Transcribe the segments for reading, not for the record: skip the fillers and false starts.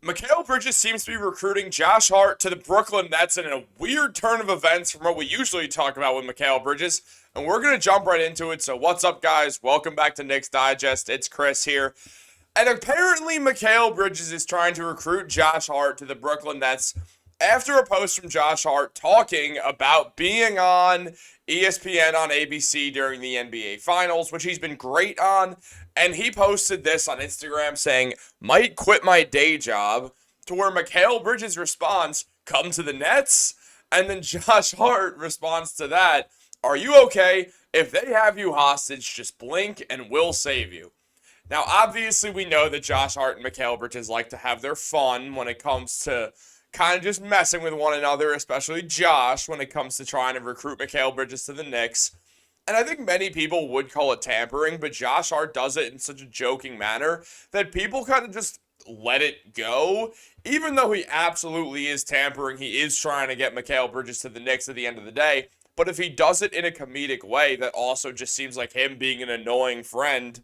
Mikal Bridges seems to be recruiting Josh Hart to the Brooklyn Nets in a weird turn of events from what we usually talk about with Mikal Bridges. And we're going to jump right into it. So, what's up, guys? Welcome back to Knicks Digest. It's Chris here. And apparently, Mikal Bridges is trying to recruit Josh Hart to the Brooklyn Nets after a post from Josh Hart talking about being on ESPN on ABC during the NBA Finals, which he's been great on. And he posted this on Instagram saying, might quit my day job, to where Mikal Bridges responds, come to the Nets? And then Josh Hart responds to that, are you okay? If they have you hostage, just blink and we'll save you. Now, obviously, we know that Josh Hart and Mikal Bridges like to have their fun when it comes to kind of just messing with one another, especially Josh, when it comes to trying to recruit Mikal Bridges to the Knicks. And I think many people would call it tampering, but Josh Hart does it in such a joking manner that people kind of just let it go. Even though he absolutely is tampering, he is trying to get Mikal Bridges to the Knicks at the end of the day. But if he does it in a comedic way that also just seems like him being an annoying friend,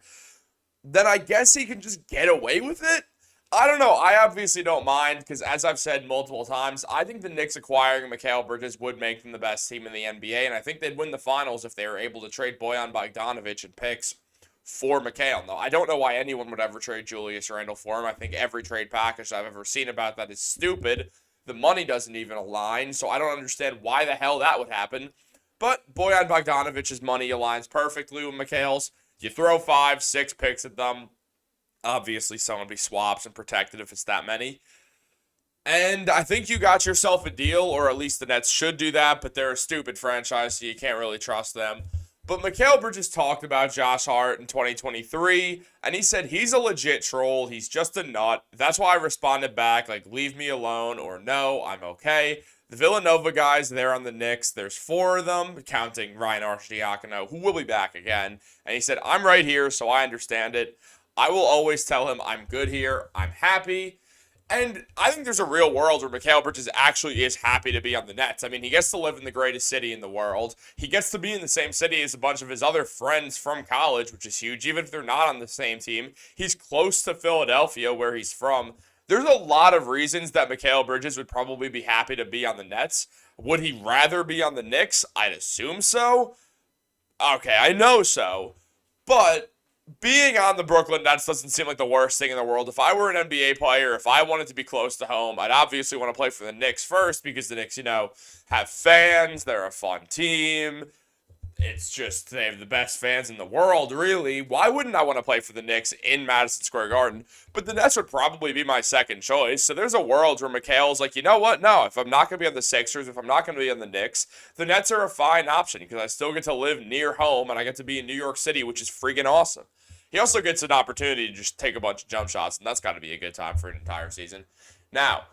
then I guess he can just get away with it. I don't know. I obviously don't mind because, as I've said multiple times, I think the Knicks acquiring Mikal Bridges would make them the best team in the NBA, and I think they'd win the finals if they were able to trade Bojan Bogdanovic and picks for Mikal. No, I don't know why anyone would ever trade Julius Randle for him. I think every trade package I've ever seen about that is stupid. The money doesn't even align, so I don't understand why the hell that would happen. But Bojan Bogdanovic's money aligns perfectly with Mikal's. You throw 5, 6 picks at them. Obviously, some would be swaps and protected if it's that many. And I think you got yourself a deal, or at least the Nets should do that, but they're a stupid franchise, so you can't really trust them. But Mikal Bridges talked about Josh Hart in 2023, and he said he's a legit troll, he's just a nut. That's why I responded back, like, leave me alone, or no, I'm okay. The Villanova guys, they're on the Knicks. There's 4 of them, counting Ryan Arcidiacono, who will be back again. And he said, I'm right here, so I understand it. I will always tell him I'm good here, I'm happy, and I think there's a real world where Mikal Bridges actually is happy to be on the Nets. I mean, he gets to live in the greatest city in the world. He gets to be in the same city as a bunch of his other friends from college, which is huge, even if they're not on the same team. He's close to Philadelphia, where he's from. There's a lot of reasons that Mikal Bridges would probably be happy to be on the Nets. Would he rather be on the Knicks? I'd assume so. Okay, I know so. But being on the Brooklyn Nets doesn't seem like the worst thing in the world. If I were an NBA player, if I wanted to be close to home, I'd obviously want to play for the Knicks first because the Knicks, have fans. They're a fun team. It's just they have the best fans in the world, really. Why wouldn't I want to play for the Knicks in Madison Square Garden? But the Nets would probably be my second choice. So there's a world where Mikal's like, you know what? No, if I'm not going to be on the Sixers, if I'm not going to be on the Knicks, the Nets are a fine option because I still get to live near home and I get to be in New York City, which is freaking awesome. He also gets an opportunity to just take a bunch of jump shots, and that's got to be a good time for an entire season. Now,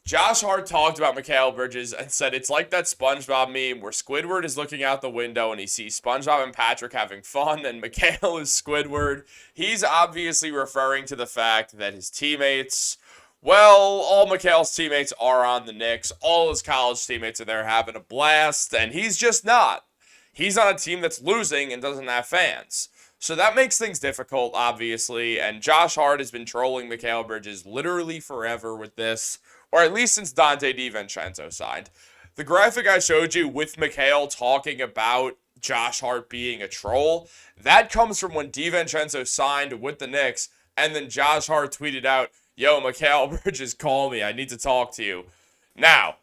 Josh Hart talked about Mikal Bridges and said it's like that SpongeBob meme where Squidward is looking out the window and he sees SpongeBob and Patrick having fun, and Mikal is Squidward. He's obviously referring to the fact that his teammates, well, all Mikal's teammates are on the Knicks. All his college teammates are there having a blast, and he's just not. He's on a team that's losing and doesn't have fans. So that makes things difficult, obviously, and Josh Hart has been trolling Mikal Bridges literally forever with this, or at least since Dante DiVincenzo signed. The graphic I showed you with Mikal talking about Josh Hart being a troll, that comes from when DiVincenzo signed with the Knicks, and then Josh Hart tweeted out, yo, Mikal Bridges, call me, I need to talk to you. Now,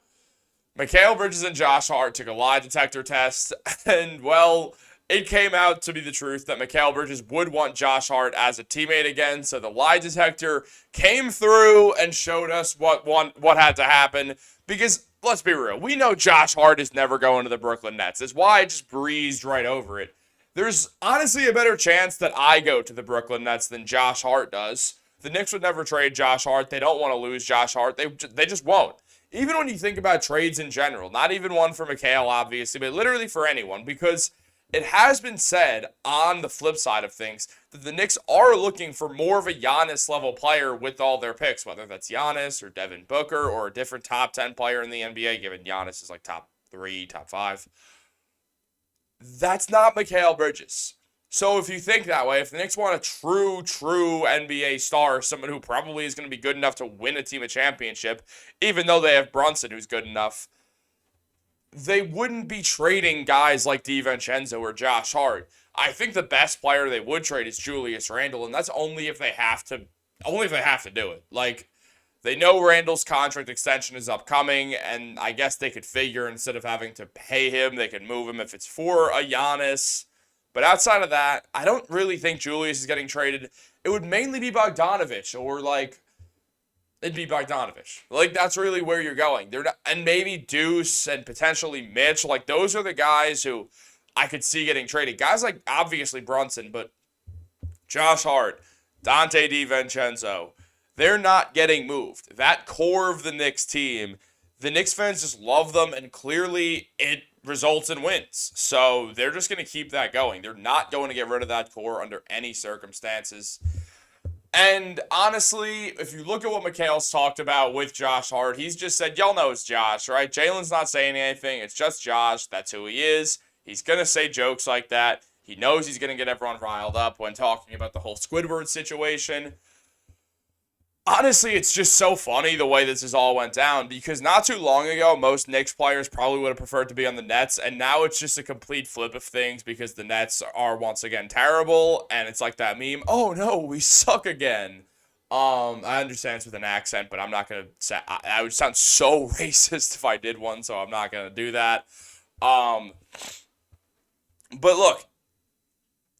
Mikal Bridges and Josh Hart took a lie detector test, and, well, it came out to be the truth that Mikal Bridges would want Josh Hart as a teammate again, so the lie detector came through and showed us what had to happen, because, let's be real, we know Josh Hart is never going to the Brooklyn Nets. That's why I just breezed right over it. There's honestly a better chance that I go to the Brooklyn Nets than Josh Hart does. The Knicks would never trade Josh Hart. They don't want to lose Josh Hart. They just won't. Even when you think about trades in general, not even one for Mikal, obviously, but literally for anyone, because it has been said on the flip side of things that the Knicks are looking for more of a Giannis-level player with all their picks, whether that's Giannis or Devin Booker or a different top 10 player in the NBA, given Giannis is like top 3, top 5. That's not Mikal Bridges. So if you think that way, if the Knicks want a true NBA star, someone who probably is going to be good enough to win a team a championship, even though they have Brunson who's good enough, they wouldn't be trading guys like DiVincenzo or Josh Hart. I think the best player they would trade is Julius Randle, and that's only if they have to do it. Like, they know Randall's contract extension is upcoming, and I guess they could figure instead of having to pay him, they could move him if it's for a Giannis. But outside of that, I don't really think Julius is getting traded. It would mainly be Bogdanovich, or like, it'd be Bogdanovich. Like, that's really where you're going. They're not, and maybe Deuce and potentially Mitch. Like, those are the guys who I could see getting traded. Guys like, obviously, Brunson, but Josh Hart, Dante DiVincenzo, they're not getting moved. That core of the Knicks team, the Knicks fans just love them, and clearly it results in wins. So they're just going to keep that going. They're not going to get rid of that core under any circumstances. And honestly, if you look at what Mikal's talked about with Josh Hart, he's just said, y'all know it's Josh, right? Jalen's not saying anything. It's just Josh. That's who he is. He's going to say jokes like that. He knows he's going to get everyone riled up when talking about the whole Squidward situation. Honestly, it's just so funny the way this all went down, because not too long ago, most Knicks players probably would have preferred to be on the Nets, and now it's just a complete flip of things because the Nets are once again terrible, and it's like that meme, oh no, we suck again. I understand it's with an accent, but I'm not going to say, I would sound so racist if I did one, so I'm not going to do that. But look,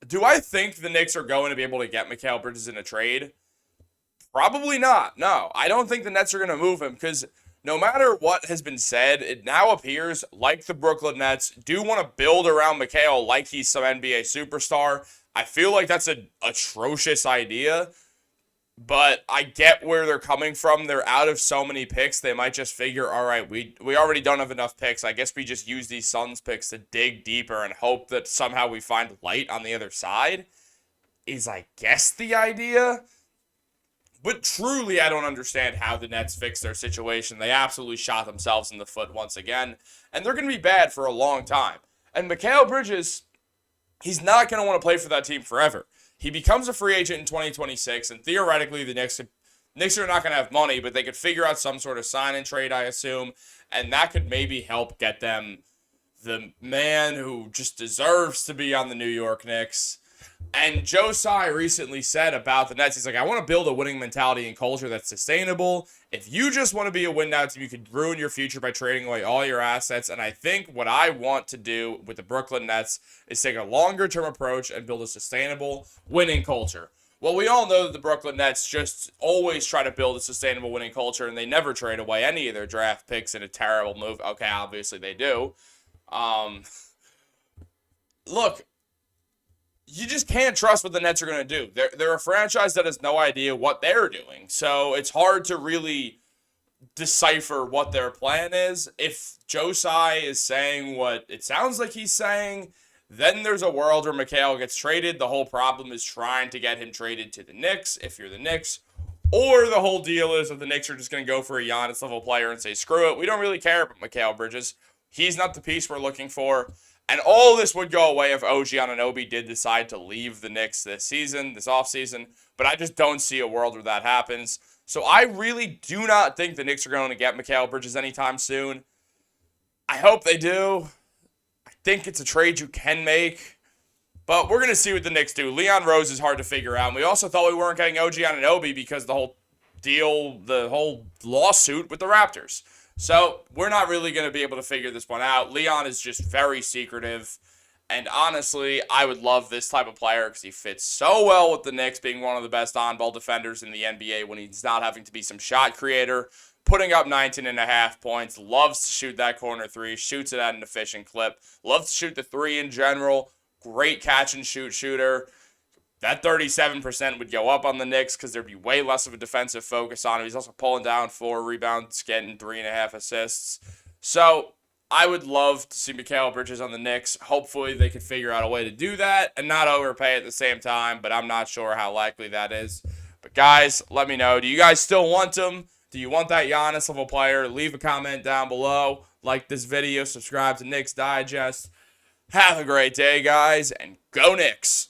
do I think the Knicks are going to be able to get Mikal Bridges in a trade? Probably not. No, I don't think the Nets are going to move him, because no matter what has been said, it now appears like the Brooklyn Nets do want to build around Mikal like he's some NBA superstar. I feel like that's an atrocious idea, but I get where they're coming from. They're out of so many picks, they might just figure, all right, we already don't have enough picks. I guess we just use these Suns picks to dig deeper and hope that somehow we find light on the other side, is I guess the idea. But truly, I don't understand how the Nets fixed their situation. They absolutely shot themselves in the foot once again, and they're going to be bad for a long time. And Mikal Bridges, he's not going to want to play for that team forever. He becomes a free agent in 2026, and theoretically, the Knicks are not going to have money, but they could figure out some sort of sign-and trade, I assume, and that could maybe help get them the man who just deserves to be on the New York Knicks. And Joe Tsai recently said about the Nets, he's like, I want to build a winning mentality and culture that's sustainable. If you just want to be a win-now team, you could ruin your future by trading away all your assets. And I think what I want to do with the Brooklyn Nets is take a longer-term approach and build a sustainable winning culture. Well, we all know that the Brooklyn Nets just always try to build a sustainable winning culture, and they never trade away any of their draft picks in a terrible move. Okay, obviously they do. Look, you just can't trust what the Nets are going to do. They're a franchise that has no idea what they're doing. So it's hard to really decipher what their plan is. If Joe Tsai is saying what it sounds like he's saying, then there's a world where Mikal gets traded. The whole problem is trying to get him traded to the Knicks, if you're the Knicks. Or the whole deal is that the Knicks are just going to go for a Giannis level player and say, screw it, we don't really care about Mikal Bridges. He's not the piece we're looking for. And all this would go away if OG Anunoby did decide to leave the Knicks this offseason. But I just don't see a world where that happens. So I really do not think the Knicks are going to get Mikal Bridges anytime soon. I hope they do. I think it's a trade you can make. But we're going to see what the Knicks do. Leon Rose is hard to figure out. And we also thought we weren't getting OG Anunoby because the whole lawsuit with the Raptors. So we're not really going to be able to figure this one out. Leon is just very secretive. And honestly, I would love this type of player because he fits so well with the Knicks, being one of the best on-ball defenders in the NBA when he's not having to be some shot creator, putting up 19.5 points, loves to shoot that corner three, shoots it at an efficient clip, loves to shoot the three in general, great catch-and-shoot shooter. That 37% would go up on the Knicks because there'd be way less of a defensive focus on him. He's also pulling down 4 rebounds, getting 3.5 assists. So I would love to see Mikal Bridges on the Knicks. Hopefully they could figure out a way to do that and not overpay at the same time, but I'm not sure how likely that is. But guys, let me know. Do you guys still want him? Do you want that Giannis level player? Leave a comment down below. Like this video. Subscribe to Knicks Digest. Have a great day, guys, and go Knicks!